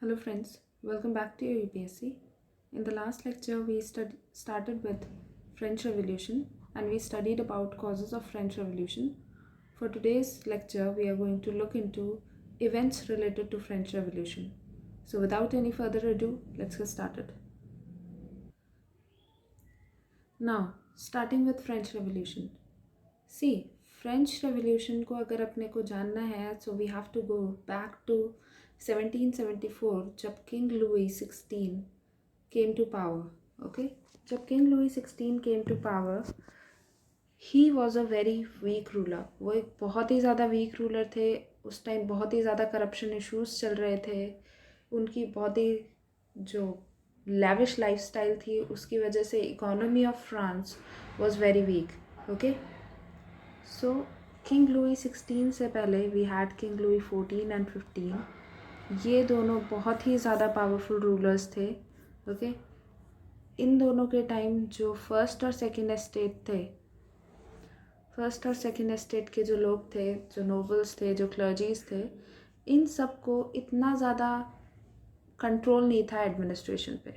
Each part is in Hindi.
Hello friends, welcome back to your UPSC. In the last lecture we started with French Revolution and we studied about causes of French Revolution. For today's lecture we are going to look into events related to French Revolution. So without any further ado, let's get started. Now, starting with French Revolution. See, French Revolution को अगर अपने को जानना है so we have to go back to 1774 जब King Louis XVI came to power. Okay, जब King Louis XVI came to power, he was a very weak ruler. वो एक बहुत ही ज़्यादा weak ruler थे. उस टाइम बहुत ही ज़्यादा corruption issues चल रहे थे. उनकी बहुत ही जो lavish lifestyle थी उसकी वजह से economy of France was very weak. Okay, so King Louis XVI से पहले we had King Louis XIV and XV. ये दोनों बहुत ही ज़्यादा पावरफुल रूलर्स थे. ओके, इन दोनों के टाइम जो फर्स्ट और सेकंड एस्टेट के जो लोग थे, जो नोबल्स थे, जो क्लर्जीज थे, इन सब को इतना ज़्यादा कंट्रोल नहीं था एडमिनिस्ट्रेशन पे.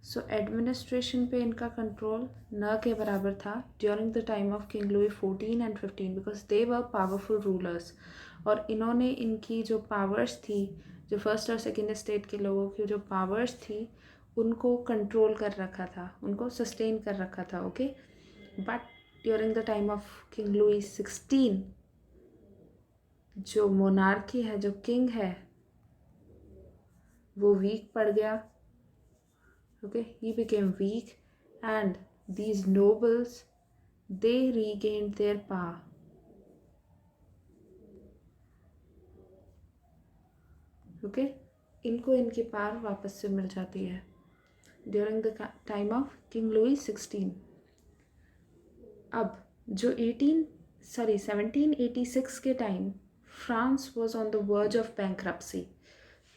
सो एडमिनिस्ट्रेशन पे इनका कंट्रोल न के बराबर था during the time of king Louis 14 and 15 because they were powerful rulers. और इन्होंने इनकी जो पावर्स थी, जो फर्स्ट और सेकंड एस्टेट के लोगों की जो पावर्स थी, उनको कंट्रोल कर रखा था, उनको सस्टेन कर रखा था. Okay, but during the time of king Louis 16 जो मोनार्की है, जो किंग है, वो वीक पड़ गया. Okay, he became weak and these nobles, they regained their power. Okay, इनको इनकी पावर वापस से मिल जाती है during the time of king Louis 16. अब जो 1786 के time France was on the verge of bankruptcy.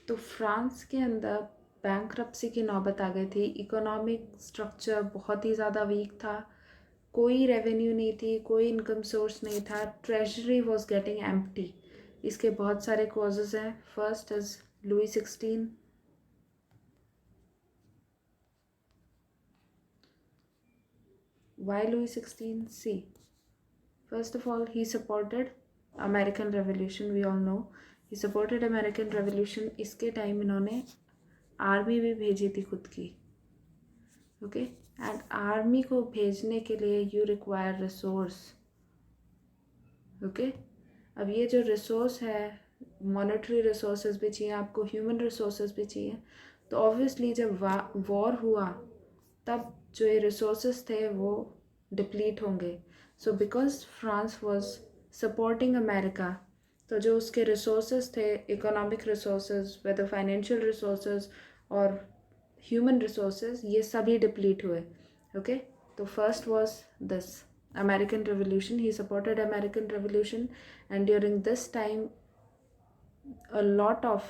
तो फ्रांस के अंदर बैंक्रप्सी की नौबत आ गई थी. इकोनॉमिक स्ट्रक्चर बहुत ही ज़्यादा वीक था. कोई रेवेन्यू नहीं थी, कोई इनकम सोर्स नहीं था. Treasury was getting empty. इसके बहुत सारे कॉजेज हैं. First is Louis 16. Why Louis 16? See, first of all, he supported American Revolution. We all know he supported American Revolution. इसके टाइम इन्होंने आर्मी भी भेजी थी खुद की. ओके, एंड आर्मी को भेजने के लिए यू रिक्वायर रिसोर्स. ओके, अब ये जो रिसोर्स है, मॉनेटरी रिसोर्सेज भी चाहिए आपको, ह्यूमन रिसोर्सेज भी चाहिए. तो ऑब्वियसली जब वॉर हुआ तब जो ये रिसोर्सेज थे वो डिप्लीट होंगे. So because France was supporting America, तो जो उसके रिसोर्सेज थे, economic resources, weather financial resources और ह्यूमन रिसोर्सेज, ये सभी डिप्लीट हुए. ओके, तो first was this American Revolution. He supported American Revolution, and during this time a lot of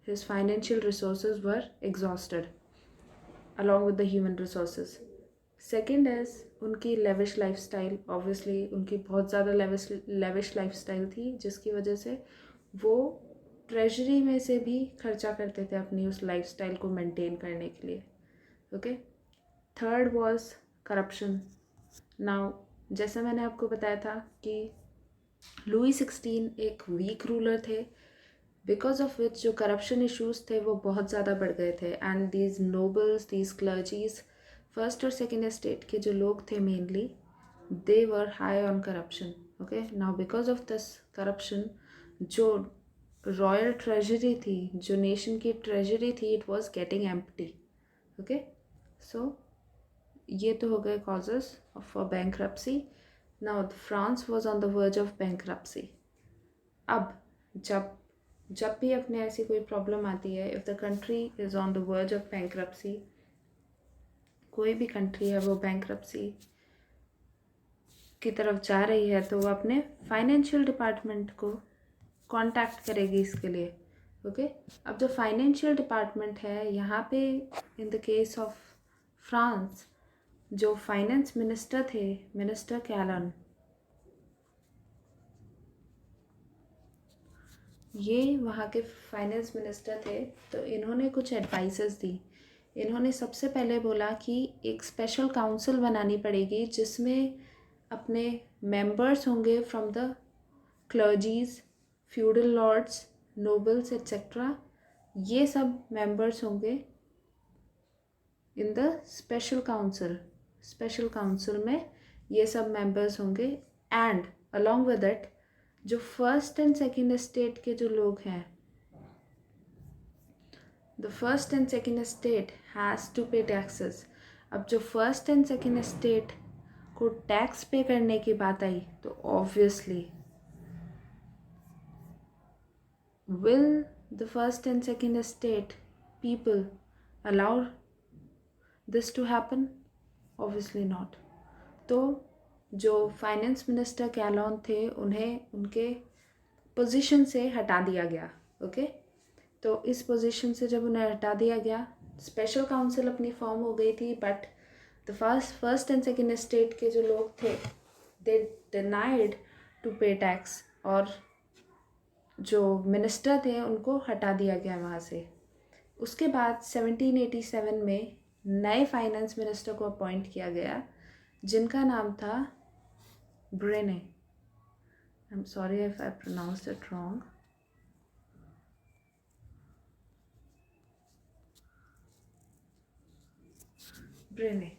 his financial resources were exhausted along with the human resources. Second is उनकी लेविश लाइफस्टाइल. ऑब्वियसली उनकी बहुत ज़्यादा लेविश लाइफस्टाइल थी जिसकी वजह से वो ट्रेजरी में से भी खर्चा करते थे अपनी उस लाइफस्टाइल को मेंटेन करने के लिए. Okay, third was corruption. Now जैसे मैंने आपको बताया था कि लुई 16 एक वीक रूलर थे, बिकॉज ऑफ विच जो करप्शन इश्यूज थे वो बहुत ज़्यादा बढ़ गए थे. And these nobles, these clergies, first और सेकेंड एस्टेट के जो लोग थे mainly, they were high on corruption. Okay, now because of this corruption जो रॉयल ट्रेजरी थी, जो नेशन की ट्रेजरी थी, it was getting empty. Okay, so ये तो हो गए causes for bankruptcy. Now France was on the verge of bankruptcy. अब जब भी अपने ऐसी कोई प्रॉब्लम आती है, if the country is on the verge of bankruptcy, कोई भी कंट्री है वो बैंक्रप्सी की तरफ जा रही है, तो वो अपने फाइनेंशियल डिपार्टमेंट को कांटेक्ट करेगी इसके लिए. ओके, अब जो फाइनेंशियल डिपार्टमेंट है यहाँ पे, in the case of France, जो फाइनेंस मिनिस्टर थे, मिनिस्टर कैलन, ये वहाँ के फाइनेंस मिनिस्टर थे, तो इन्होंने कुछ एडवाइसेस दी। इन्होंने सबसे पहले बोला कि एक स्पेशल काउंसिल बनानी पड़ेगी जिसमें अपने मेंबर्स होंगे from the clergies, feudal lords, nobles etcetera. ये सब मेंबर्स होंगे in the special council. Special council में ये सब मेंबर्स होंगे। एंड अलॉन्ग विद इट जो फर्स्ट एंड सेकेंड स्टेट के जो लोग हैं, the first and second state has to pay taxes. अब जो फर्स्ट एंड सेकेंड स्टेट को टैक्स पे करने की बात आई तो obviously will the first and second estate people allow this to happen? Obviously not. तो जो फाइनेंस मिनिस्टर कैलोन थे उन्हें उनके पोजीशन से हटा दिया गया। ओके, तो इस पोजीशन से जब उन्हें हटा दिया गया, स्पेशल काउंसिल अपनी फॉर्म हो गई थी, but the first and second state के जो लोग थे दे डिनाइड टू पे टैक्स, और जो मिनिस्टर थे उनको हटा दिया गया वहाँ से। उसके बाद 1787 में नए फाइनेंस मिनिस्टर को अपॉइंट किया गया जिनका नाम था Brienne. I am sorry if I pronounce it wrong. Brienne.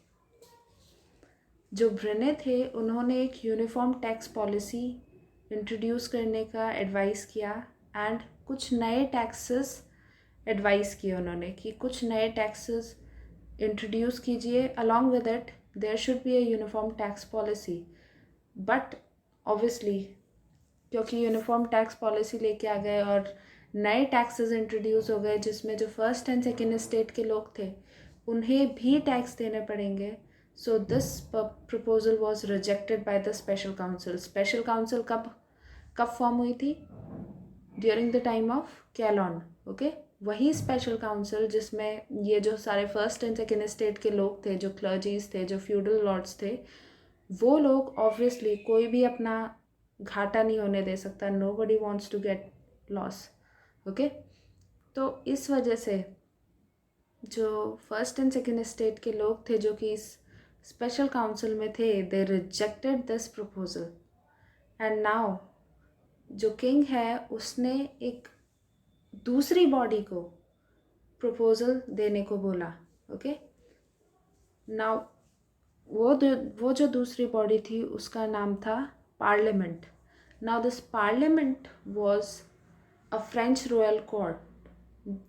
जो ब्रेने थे उन्होंने एक यूनिफॉर्म टैक्स पॉलिसी इंट्रोड्यूस करने का एडवाइस किया, एंड कुछ नए टैक्सेस एडवाइस किए उन्होंने कि कुछ नए टैक्सेस इंट्रोड्यूस कीजिए, along with it there should be a uniform tax policy. But obviously क्योंकि यूनिफॉर्म टैक्स पॉलिसी लेके आ गए और नए टैक्सेस इंट्रोड्यूस हो गए जिसमें जो फर्स्ट एंड सेकेंड स्टेट के लोग थे उन्हें भी टैक्स देने पड़ेंगे, so this proposal was rejected by the special council. Special council कब फॉर्म हुई थी? During the time of Calonne. Okay, वही स्पेशल काउंसिल जिसमें ये जो सारे फर्स्ट एंड सेकेंड स्टेट के लोग थे, जो क्लर्जीज थे, जो फ्यूडल लॉर्ड्स थे, वो लोग ऑब्वियसली कोई भी अपना घाटा नहीं होने दे सकता। Nobody wants to get loss. Okay, तो इस वजह से जो फर्स्ट एंड सेकेंड स्टेट के लोग थे जो कि इस स्पेशल काउंसिल में थे, they rejected this proposal. And now जो किंग है उसने एक दूसरी बॉडी को प्रपोजल देने को बोला। ओके, नाउ वो जो दूसरी बॉडी थी उसका नाम था parliament. Now this parliament was a French royal court.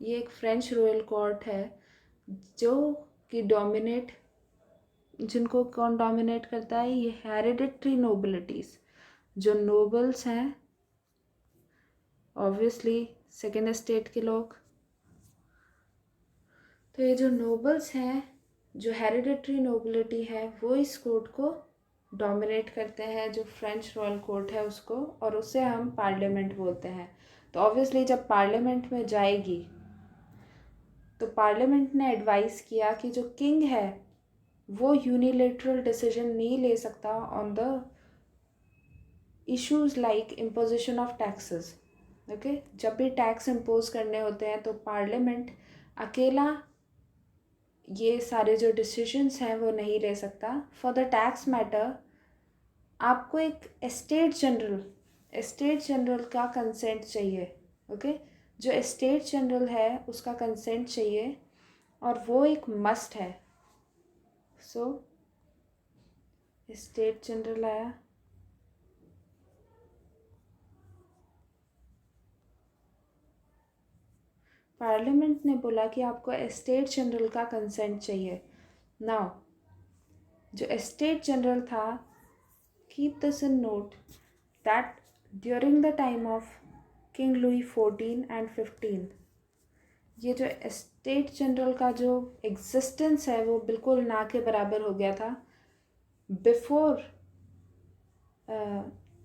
ये एक फ्रेंच रॉयल कोर्ट है जो कि जिनको कौन डोमिनेट करता है? ये हेरिडिटरी नोबिलिटीज़, जो नोबल्स हैं, ऑब्वियसली सेकेंड स्टेट के लोग। तो ये जो नोबल्स हैं, जो हेरिडिटरी नोबिलिटी है, वो इस कोर्ट को डोमिनेट करते हैं, जो फ्रेंच रॉयल कोर्ट है उसको, और उसे हम पार्लियामेंट बोलते हैं। तो ऑब्वियसली जब पार्लियामेंट में जाएगी तो पार्लियामेंट ने एडवाइस किया कि जो किंग है वो यूनिलेटरल डिसीजन नहीं ले सकता on the issues like imposition of taxes. Okay, जब भी टैक्स इम्पोज करने होते हैं तो पार्लियामेंट अकेला ये सारे जो डिसीजंस हैं वो नहीं ले सकता। फॉर द टैक्स मैटर आपको एक एस्टेट जनरल का कंसेंट चाहिए। ओके, जो एस्टेट जनरल है उसका कंसेंट चाहिए और वो एक मस्ट है। सो एस्टेट जनरल आया, पार्लियामेंट ने बोला कि आपको एस्टेट जनरल का कंसेंट चाहिए। नाउ जो एस्टेट जनरल था, keep this in note that during the time of king Louis 14 and 15 ये जो एस्टेट जनरल का जो एग्जिस्टेंस है वो बिल्कुल ना के बराबर हो गया था। बिफोर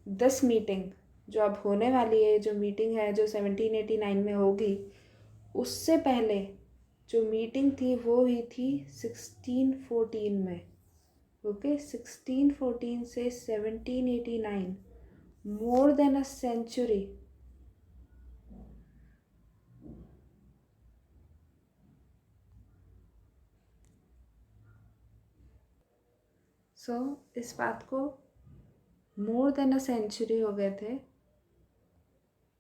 दिस मीटिंग जो अब होने वाली है, जो मीटिंग है जो 1789 में होगी, उससे पहले जो मीटिंग थी वो हुई थी 1614 में। ओके, 1614 से 1789, more than a century so इस बात को मोर देन अ सेंचुरी हो गए थे।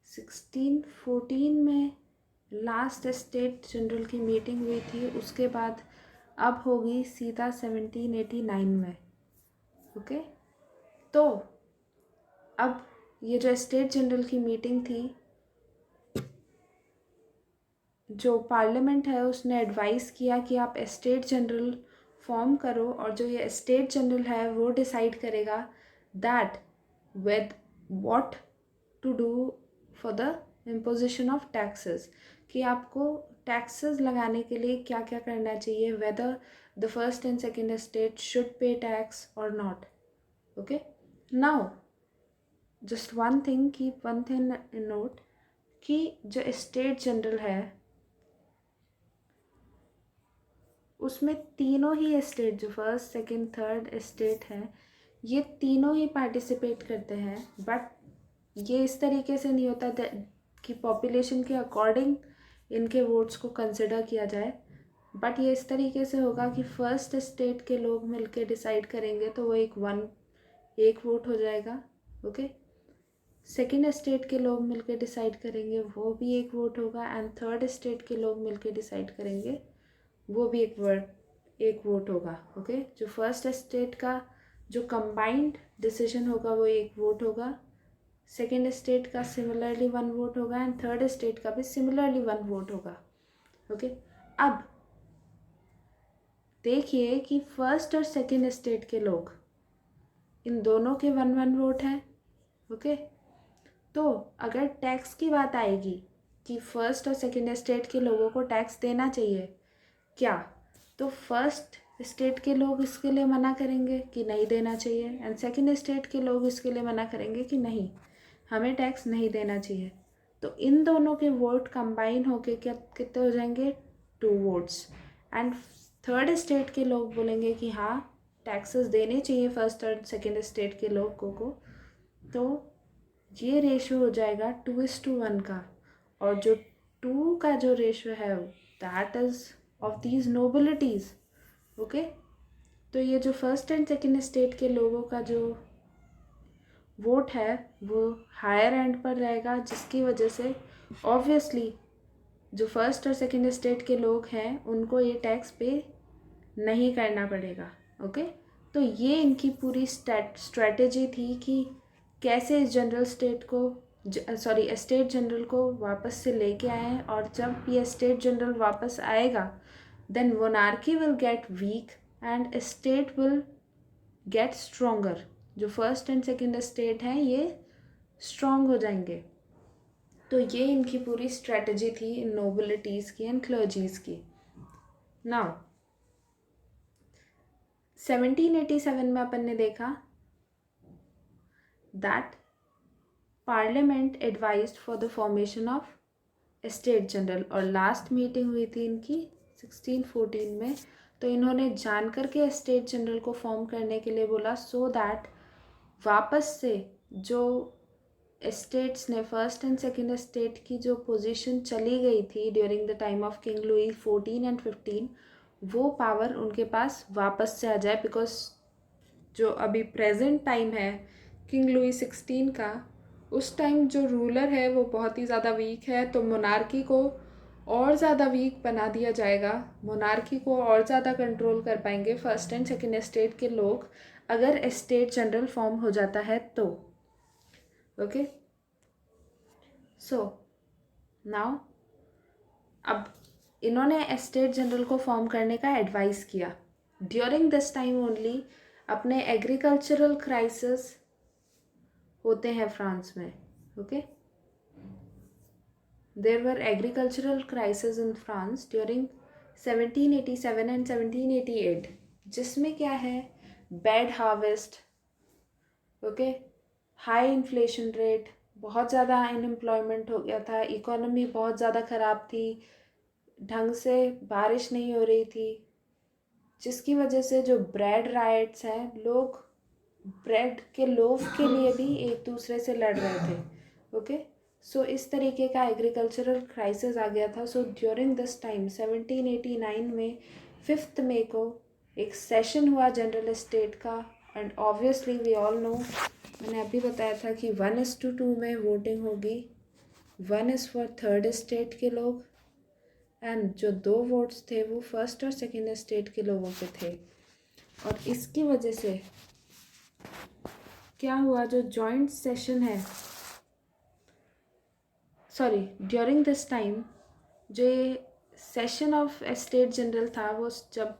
1614 में लास्ट स्टेट जनरल की मीटिंग हुई थी, उसके बाद अब होगी सीधा 1789 में। ओके, तो अब ये जो स्टेट जनरल की मीटिंग थी, जो पार्लियामेंट है उसने एडवाइस किया कि आप स्टेट जनरल फॉर्म करो, और जो ये स्टेट जनरल है वो डिसाइड करेगा that with what to do for the imposition of taxes, कि आपको टैक्सेस लगाने के लिए क्या क्या करना चाहिए, whether the first and second state should pay tax और not. Okay, now just one thing, keep one thing in note, कि जो स्टेट जनरल है उसमें तीनों ही स्टेट, जो फर्स्ट सेकंड थर्ड स्टेट है, ये तीनों ही पार्टिसिपेट करते हैं। बट ये इस तरीके से नहीं होता कि पॉपुलेशन के अकॉर्डिंग इनके वोट्स को कंसिडर किया जाए, बट ये इस तरीके से होगा कि फर्स्ट स्टेट के लोग मिलके डिसाइड करेंगे तो वो एक वोट हो जाएगा। ओके, सेकेंड स्टेट के लोग मिलके डिसाइड करेंगे, वो भी एक वोट होगा, एंड थर्ड स्टेट के लोग मिलके डिसाइड करेंगे, वो भी एक वोट होगा। ओके, जो फर्स्ट स्टेट का जो कंबाइंड डिसीजन होगा वो एक वोट होगा, सेकेंड स्टेट का सिमिलरली वन वोट होगा, एंड थर्ड स्टेट का भी सिमिलरली वन वोट होगा। ओके, अब देखिए कि फर्स्ट और सेकेंड स्टेट के लोग, इन दोनों के वन वन वोट हैं। ओके, तो अगर टैक्स की बात आएगी कि फर्स्ट और सेकेंड स्टेट के लोगों को टैक्स देना चाहिए क्या, तो फर्स्ट स्टेट के लोग इसके लिए मना करेंगे कि नहीं देना चाहिए, एंड सेकेंड स्टेट के लोग इसके लिए मना करेंगे कि नहीं, हमें टैक्स नहीं देना चाहिए। तो इन दोनों के वोट कंबाइन होके क्या कितने हो जाएंगे, 2 वोट्स, एंड थर्ड स्टेट के लोग बोलेंगे कि हाँ टैक्सेस देने चाहिए फर्स्ट और सेकेंड स्टेट के लोगों को। तो ये रेशो हो जाएगा 2:1 का, और जो 2 का जो रेशो है that is of these nobilities. Okay, तो ये जो फर्स्ट एंड सेकेंड स्टेट के लोगों का जो वोट है वो हायर एंड पर रहेगा, जिसकी वजह से ऑब्वियसली जो फर्स्ट और सेकेंड स्टेट के लोग हैं उनको ये टैक्स पे नहीं करना पड़ेगा। ओके, तो ये इनकी पूरी स्ट्रैटेजी थी कि कैसे इस जनरल स्टेट को स्टेट जनरल को वापस से लेके आए, और जब ये स्टेट जनरल वापस आएगा then monarchy will get weak and state will get stronger. जो फर्स्ट एंड सेकेंड स्टेट हैं ये स्ट्रॉन्ग हो जाएंगे। तो ये इनकी पूरी स्ट्रेटजी थी इन नोबिलिटीज़ की एंड क्लर्जीज की। नाउ 1787 में अपन ने देखा that parliament advised for the formation of state general, और लास्ट मीटिंग हुई थी इनकी 1614 में। तो इन्होंने जानकर के स्टेट जनरल को फॉर्म करने के लिए बोला, सो दैट वापस से जो स्टेट्स ने फर्स्ट एंड सेकेंड स्टेट की जो पोजीशन चली गई थी during the time of king Louis 14 and 15, वो पावर उनके पास वापस से आ जाए। बिकॉज जो अभी प्रेजेंट टाइम है किंग लुई 16 का, उस टाइम जो रूलर है वो बहुत ही ज़्यादा वीक है, तो मोनार्की को और ज़्यादा वीक बना दिया जाएगा। मोनार्की को और ज़्यादा कंट्रोल कर पाएंगे फर्स्ट एंड सेकेंड स्टेट के लोग अगर स्टेट जनरल फॉर्म हो जाता है तो। ओके, सो नाउ अब इन्होंने स्टेट जनरल को फॉर्म करने का एडवाइस किया। ड्यूरिंग दिस टाइम ओनली अपने एग्रीकल्चरल क्राइसिस होते हैं फ्रांस में। Okay, there were agricultural crisis in France during 1787 and 1788, जिसमें क्या है, bad harvest, okay, high inflation rate, बहुत ज़्यादा अनएम्प्लॉयमेंट हो गया था, इकोनॉमी बहुत ज़्यादा ख़राब थी, ढंग से बारिश नहीं हो रही थी, जिसकी वजह से जो ब्रेड राइट्स हैं, लोग ब्रेड के लोफ के लिए भी एक दूसरे से लड़ रहे थे। ओके, सो इस तरीके का एग्रीकल्चरल क्राइसिस आ गया था। सो ड्यूरिंग दिस टाइम 1789 में 5 मई को एक सेशन हुआ जनरल स्टेट का, and obviously we all know, मैंने अभी बताया था कि 1:2 में वोटिंग होगी. 1 इज़ फॉर थर्ड स्टेट के लोग, एंड जो 2 वोट्स थे वो फर्स्ट और सेकेंड स्टेट के लोगों के थे. और इसकी वजह से क्या हुआ, जो जॉइंट सेशन है, सॉरी, ड्यूरिंग दिस टाइम जो ये सेशन ऑफ स्टेट जनरल था वो जब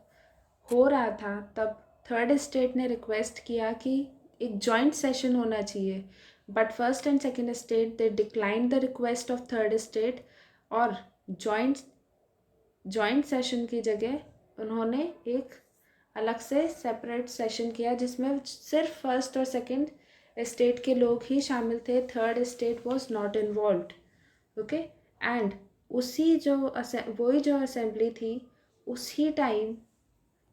हो रहा था, तब थर्ड स्टेट ने रिक्वेस्ट किया कि एक जॉइंट सेशन होना चाहिए. But first and second state they decline the request of third state, और जॉइंट सेशन की जगह उन्होंने एक अलग से सेपरेट सेशन किया जिसमें सिर्फ फर्स्ट और सेकेंड स्टेट के लोग ही शामिल थे. Third state was not involved. Okay, and उसी जो वही जो असेंबली थी उसी टाइम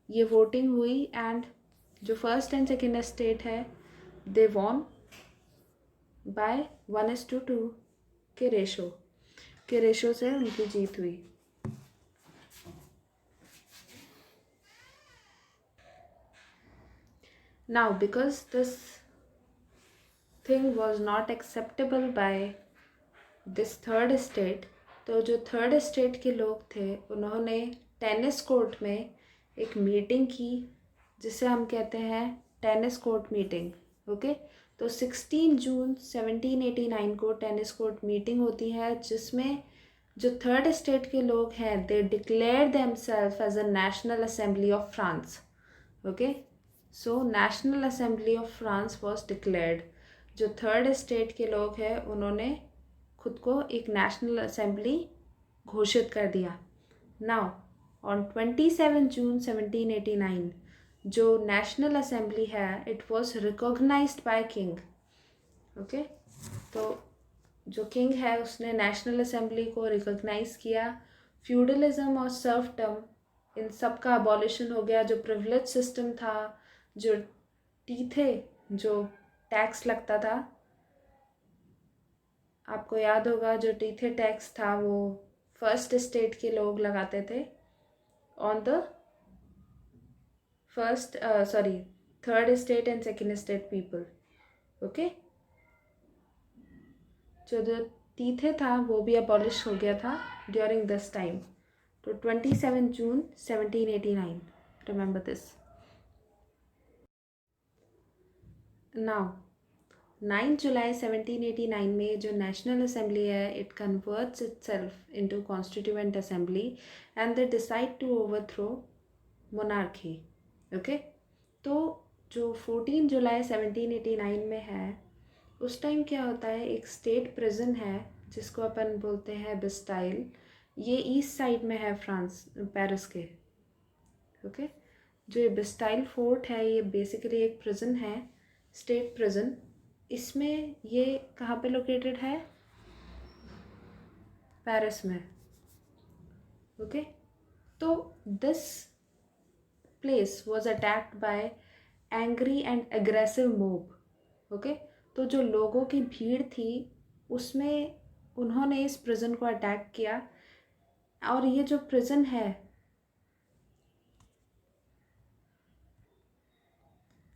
ये वोटिंग हुई, एंड जो फर्स्ट एंड सेकेंड स्टेट है दे वॉन बाय 1:2 के रेशो से उनकी जीत हुई. Now because this thing was not acceptable by this third state, तो जो थर्ड स्टेट के लोग थे उन्होंने टेनिस कोर्ट में एक मीटिंग की जिसे हम कहते हैं टेनिस कोर्ट मीटिंग. ओके, तो 16 जून 1789 को टेनिस कोर्ट मीटिंग होती है जिसमें जो थर्ड स्टेट के लोग हैं they declare themselves as a national assembly of France. Okay, so national assembly of France was declared. जो थर्ड स्टेट के लोग हैं उन्होंने खुद को एक नेशनल असेंबली घोषित कर दिया. नाउ ऑन 27 जून 1789 जो नेशनल असेंबली है it was recognized by king. Okay, तो जो किंग है उसने नेशनल असेंबली को रिकॉग्नाइज किया. फ्यूडलिज्म और सर्फडम इन सब का अबॉलिशन हो गया. जो प्रिविलेज सिस्टम था, जो टीथे, जो टैक्स लगता था, आपको याद होगा जो टीथे टैक्स था वो फर्स्ट स्टेट के लोग लगाते थे on the third state and second state people. Okay, जो तीथे था वो भी अबॉलिश हो गया था ड्यूरिंग दिस टाइम. तो 27 जून 1789, रिमेंबर दिस. नाउ 9 जुलाई 1789 में जो नेशनल असेंबली है it converts itself into constituent assembly and they decide to overthrow monarchy. Okay, तो जो 14 जुलाई 1789 में है उस टाइम क्या होता है, एक स्टेट प्रिजन है जिसको अपन बोलते हैं बिस्टाइल. ये ईस्ट साइड में है फ्रांस, पेरिस के. ओके, जो ये बिस्टाइल फोर्ट है ये बेसिकली एक प्रिजन है, स्टेट प्रिजन. इसमें ये कहाँ पे लोकेटेड है, पेरिस में. ओके, तो this place was attacked by angry and aggressive mob. Okay, तो जो लोगों की भीड़ थी उसमें उन्होंने इस प्रिजन को अटैक किया. और ये जो प्रिजन है,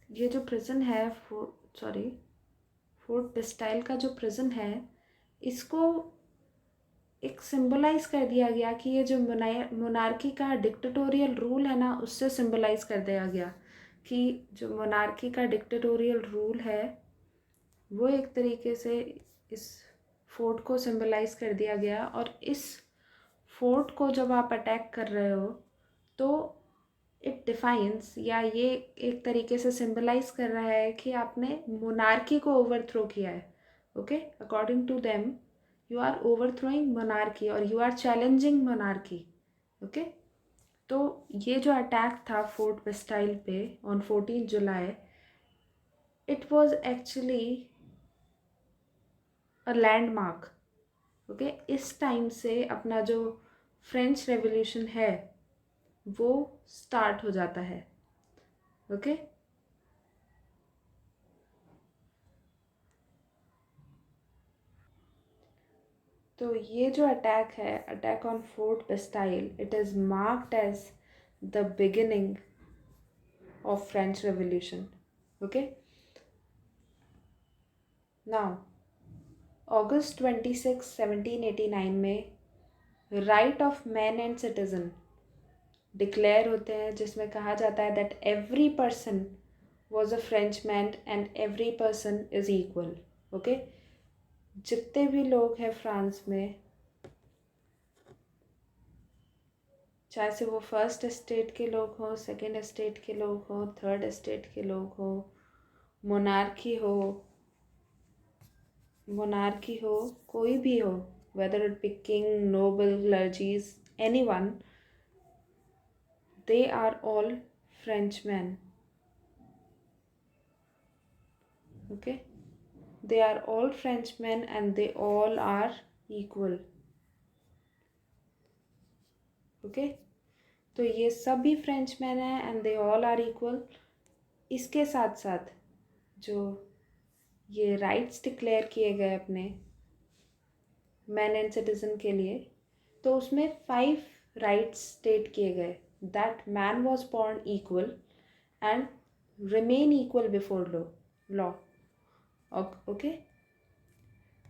ये जो प्रिजन है फोर्ट बिस्टाइल का जो प्रिजन है इसको एक सिंबलाइज कर दिया गया कि ये जो मोनार्की का डिक्टेटोरियल रूल है ना उससे सिंबलाइज कर दिया गया कि जो मोनार्की का डिक्टेटोरियल रूल है वो एक तरीके से इस फोर्ट को सिंबलाइज कर दिया गया. और इस फोर्ट को जब आप अटैक कर रहे हो तो इट डिफाइंस, या ये एक तरीके से सिंबलाइज कर रहा है कि आपने मोनार्की को ओवरथ्रो किया है. Okay, according to them you are overthrowing monarchy और you are challenging monarchy. Okay, तो ये जो अटैक था फोर्ट बिस्टाइल पे on 14 July it was actually a landmark. Okay, इस टाइम से अपना जो फ्रेंच रेवोल्यूशन है वो स्टार्ट हो जाता है. ओके, तो ये जो अटैक है, attack on fort Bastille, it is marked as the beginning of French Revolution. Okay. Now, August 26, 1789 में right of man and citizen declare होते हैं, जिसमें कहा जाता है that every person was a French man and every person is equal. Okay. जितने भी लोग हैं फ्रांस में, चाहे से वो फर्स्ट एस्टेट के लोग हों, सेकेंड एस्टेट के लोग हों, थर्ड एस्टेट के लोग हों, मोनार्की हो, कोई भी हो, whether it be king, noble, clergies, anyone, they are all Frenchmen. Okay, they are all Frenchmen and they all are equal. Okay, तो ये सभी फ्रेंचमैन हैं and they all are equal. इसके साथ साथ जो ये राइट्स डिक्लेयर किए गए अपने मैन एंड सिटीजन के लिए, तो उसमें 5 राइट्स स्टेट किए गए. That man was born equal and remain equal before law. Okay.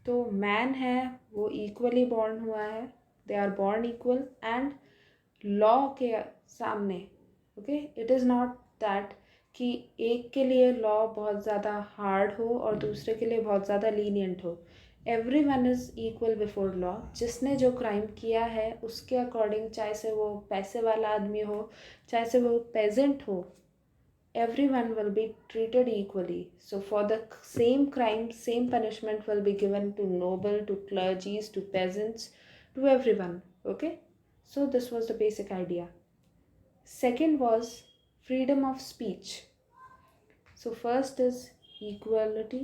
तो मैन है वो इक्वली बॉर्न हुआ है, they are born equal and law के सामने. ओके. इट इज़ नॉट दैट कि एक के लिए लॉ बहुत ज़्यादा हार्ड हो और दूसरे के लिए बहुत ज़्यादा लीनियंट हो. Every one is equal before law. जिसने जो क्राइम किया है उसके अकॉर्डिंग, चाहे से वो पैसे वाला आदमी हो, चाहे से वो पेजेंट हो, everyone will be treated equally. So for the same crime, same punishment will be given to noble, to clergies, to peasants, to everyone. Okay. So this was the basic idea. Second was freedom of speech. So first is equality,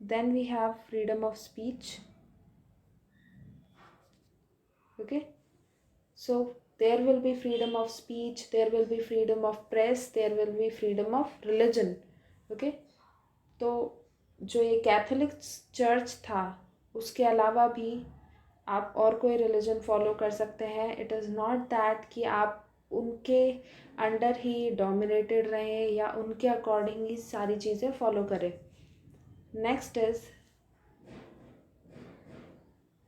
then we have freedom of speech. Okay. So there will be freedom of speech, there will be freedom of press, there will be freedom of religion. Okay. तो जो ये कैथोलिक चर्च था, उसके अलावा भी आप और कोई रिलीजन फॉलो कर सकते हैं. इट इज़ नॉट दैट कि आप उनके अंडर ही डोमिनेटेड रहें या उनके अकॉर्डिंग ही सारी चीज़ें फॉलो करें. Next is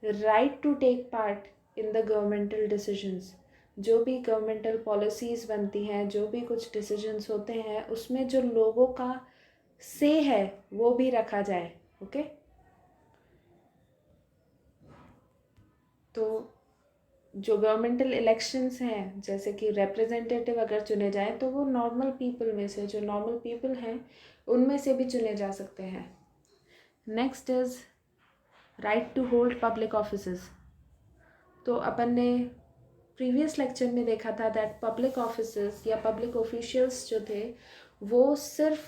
right to take part in the governmental decisions. जो भी गवर्नमेंटल पॉलिसीज़ बनती हैं, जो भी कुछ डिसीजंस होते हैं, उसमें जो लोगों का से है वो भी रखा जाए. ओके. तो जो गवर्नमेंटल इलेक्शंस हैं, जैसे कि रिप्रेजेंटेटिव अगर चुने जाएं, तो वो नॉर्मल पीपल में से, जो नॉर्मल पीपल हैं उनमें से भी चुने जा सकते हैं. Next is right to hold public offices. तो अपन ने प्रीवियस लेक्चर में देखा था दैट पब्लिक ऑफिसेस या पब्लिक ऑफिशियल्स जो थे, वो सिर्फ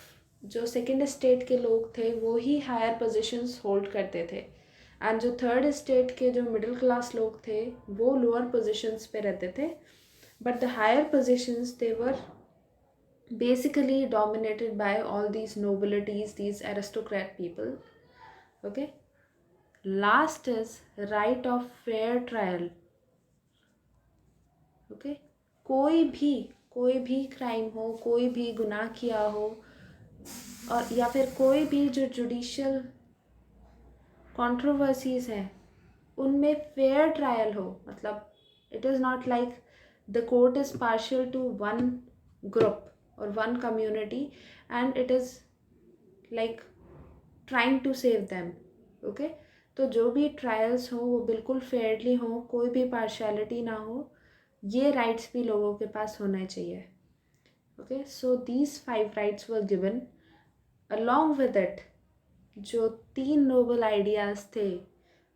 जो सेकेंड स्टेट के लोग थे वो ही हायर पोजीशंस होल्ड करते थे, एंड जो थर्ड स्टेट के जो मिडिल क्लास लोग थे वो लोअर पोजीशंस पे रहते थे. But the higher positions they were basically dominated by all these nobilities, these aristocrat people. Okay. Last is right of fair trial. Okay. कोई भी क्राइम हो, कोई भी गुनाह किया हो, और या फिर कोई भी जो जुडिशियल कंट्रोवर्सीज हैं उनमें फेयर ट्रायल हो. मतलब it is not like the court is partial two one group or one community and it is like trying to save them. Okay. तो जो भी ट्रायल्स हो वो बिल्कुल फेयरली हो, कोई भी पार्शियलिटी ना हो, ये राइट्स भी लोगों के पास होने चाहिए. Okay. So these 5 rights were given. Along with it जो 3 नोबल आइडियाज़ थे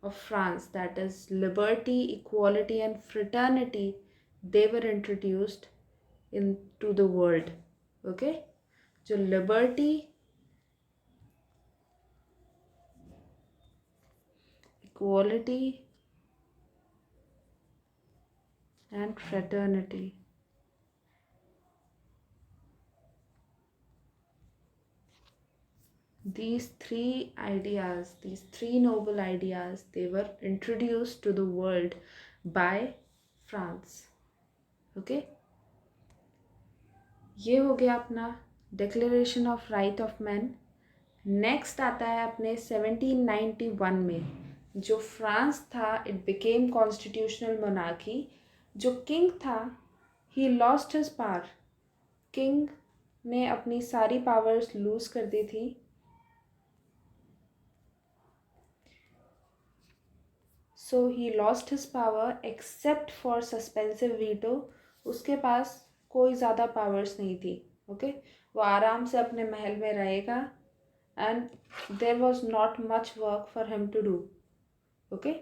of France, that is liberty, equality and fraternity, they were introduced into the world. Okay. जो liberty, equality and fraternity, these 3 ideas, these 3 noble ideas, they were introduced to the world by France. Okay. ये हो गया अपना declaration of right of man. Next आता है अपने 1791 में, जो फ्रांस था इट बिकेम कॉन्स्टिट्यूशनल मोनार्की। जो किंग था he lost his power, king ने अपनी सारी पावर्स लूज कर दी थी। So he lost his power except for suspensive veto. उसके पास कोई ज़्यादा पावर्स नहीं थी। ओके वो आराम से अपने महल में रहेगा and there was not much work for him to do. Okay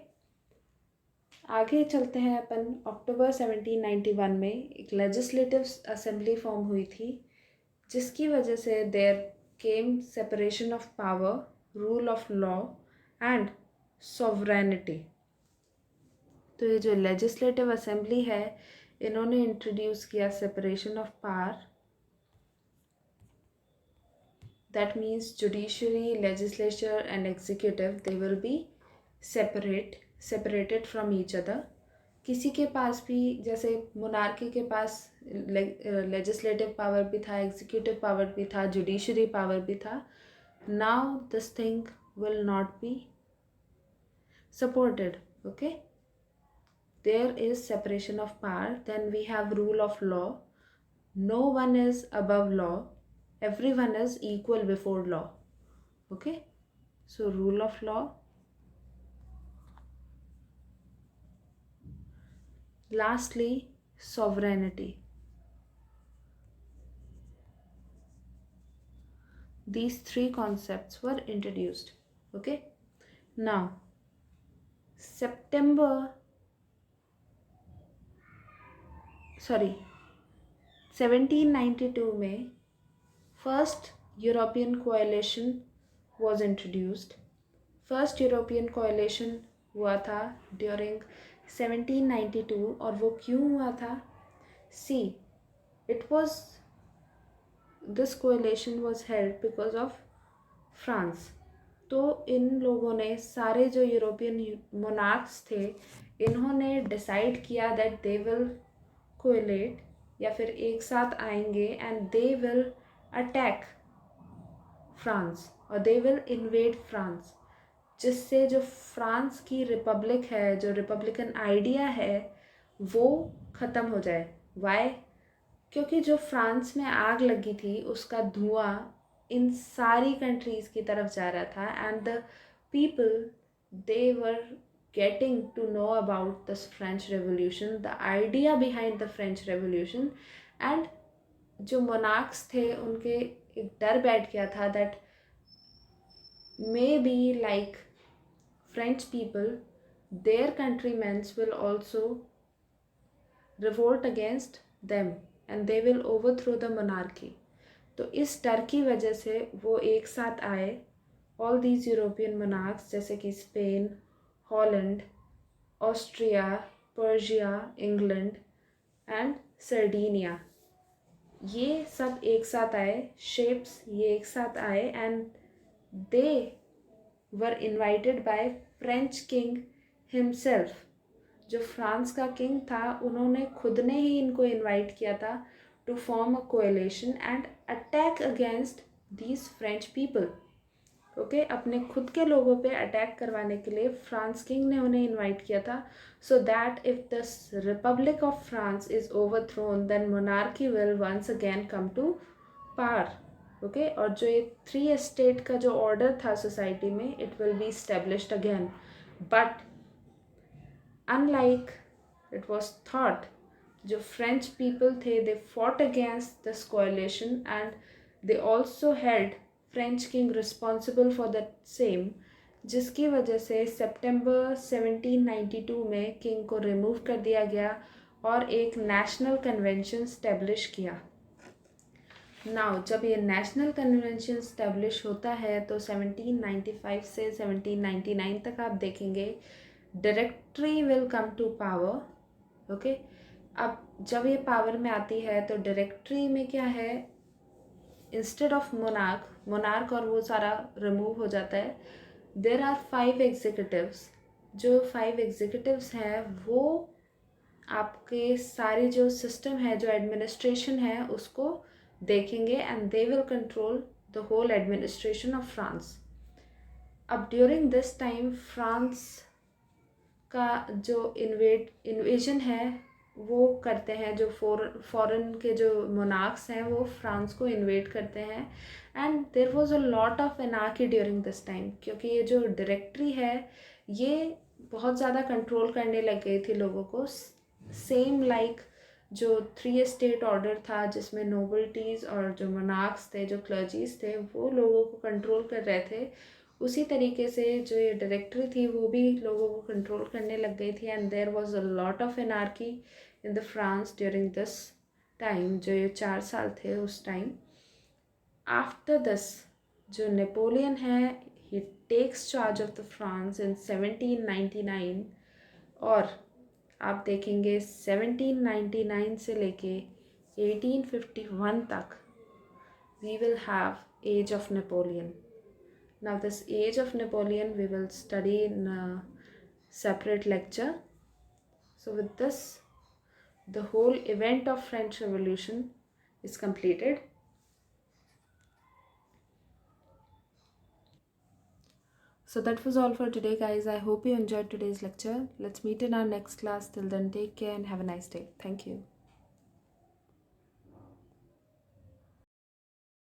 आगे चलते हैं अपन। अक्टूबर 1791 में एक लेजिस्लेटिव असेंबली फॉर्म हुई थी, जिसकी वजह से there came separation of power, rule of law and sovereignty. तो ये जो लेजिस्लेटिव असेंबली है, इन्होंने इंट्रोड्यूस किया separation of power. That means judiciary, legislature and executive they will be separated from each other. किसी के पास भी, जैसे मोनार्की के पास लेजिस्लेटिव पावर भी था, एग्जीक्यूटिव पावर भी था, जुडिशरी पावर भी था। Now this thing will not be supported. Okay there is separation of power. Then we have rule of law. No one is above law, everyone is equal before law. Okay so rule of law. Lastly, sovereignty. These three concepts were introduced. Okay now September 1792 में first European coalition was introduced. First European coalition हुआ था ड्यूरिंग 1792 और वो क्यों हुआ था? See it was this coalition was held because of France. तो इन लोगों ने, सारे जो यूरोपियन मोनार्क्स थे, इन्होंने डिसाइड किया दैट दे विल कोएलेट, या फिर एक साथ आएंगे and they will attack France और दे विल इन्वेड फ्रांस, जिससे जो फ्रांस की रिपब्लिक है, जो रिपब्लिकन आइडिया है, वो ख़त्म हो जाए। वाई? क्योंकि जो फ्रांस में आग लगी थी उसका धुआं इन सारी कंट्रीज़ की तरफ जा रहा था and the people they were getting to know about this French Revolution, the idea behind the French Revolution, and जो monarchs थे उनके एक डर बैठ गया था that maybe like French people, their countrymen will also revolt against them and they will overthrow the monarchy. तो इस डर की वजह से वो एक साथ आए, all these European monarchs, जैसे कि Spain, Holland, Austria, Persia, England and Sardinia, ये सब एक साथ आए, शेप्स ये एक साथ आए and they were invited by French king himself. जो फ्रांस का किंग था, उन्होंने खुद ने ही इनको इन्वाइट किया था to form a coalition and attack against these French people. Okay अपने खुद के लोगों पे अटैक करवाने के लिए फ्रांस किंग ने उन्हें इनवाइट किया था, so that if the republic of France is overthrown then monarchy will once again come to power. Okay और जो ये 3 स्टेट का जो ऑर्डर था सोसाइटी में, it will be established again. But unlike it was thought, जो फ्रेंच पीपल थे they fought against this coalition and they also held French king responsible for the same, जिसकी वजह से सितंबर 1792 में किंग को रिमूव कर दिया गया और एक नेशनल कन्वेंशन स्टैब्लिश किया। नाउ जब ये नेशनल कन्वेंशन स्टैब्लिश होता है तो 1795 से 1799 तक आप देखेंगे directory will come to power. Okay अब जब ये पावर में आती है तो डायरेक्टरी में क्या है, इंस्टेड ऑफ मोनार्क और वो सारा रिमूव हो जाता है, देर आर 5 एग्जीक्यूटिव्स। जो 5 एग्जीक्यूटिव्स हैं वो आपके सारे जो सिस्टम है, जो एडमिनिस्ट्रेशन है, उसको देखेंगे and they will control the whole administration of France. अब ड्यूरिंग दिस टाइम फ्रांस का जो इन्वेजन है वो करते हैं, जो फॉरेन के जो मोनार्क्स हैं वो फ्रांस को इन्वेड करते हैं। And there was a lot of anarchy during this time, क्योंकि ये जो डायरेक्टरी है ये बहुत ज़्यादा कंट्रोल करने लग गई थी लोगों को। सेम लाइक जो 3 स्टेट ऑर्डर था जिसमें नोबल्टीज़ और जो मोनार्क्स थे, जो क्लर्जीज थे, वो लोगों को कंट्रोल कर रहे थे, उसी तरीके से जो ये डायरेक्टरी थी वो भी लोगों को कंट्रोल करने लग गई थी। And there was a lot of anarchy in the France during this time, जो ये 4 साल थे उस टाइम। आफ्टर दिस जो नेपोलियन है he takes charge of the France in 1799, और आप देखेंगे 1799 से लेके 1851 तक we will have age of Napoleon. Now this age of Napoleon we will study in a separate lecture. So with this, the whole event of French Revolution is completed. So that was all for today, guys. I hope you enjoyed today's lecture. Let's meet in our next class. Till then, take care and have a nice day. Thank you.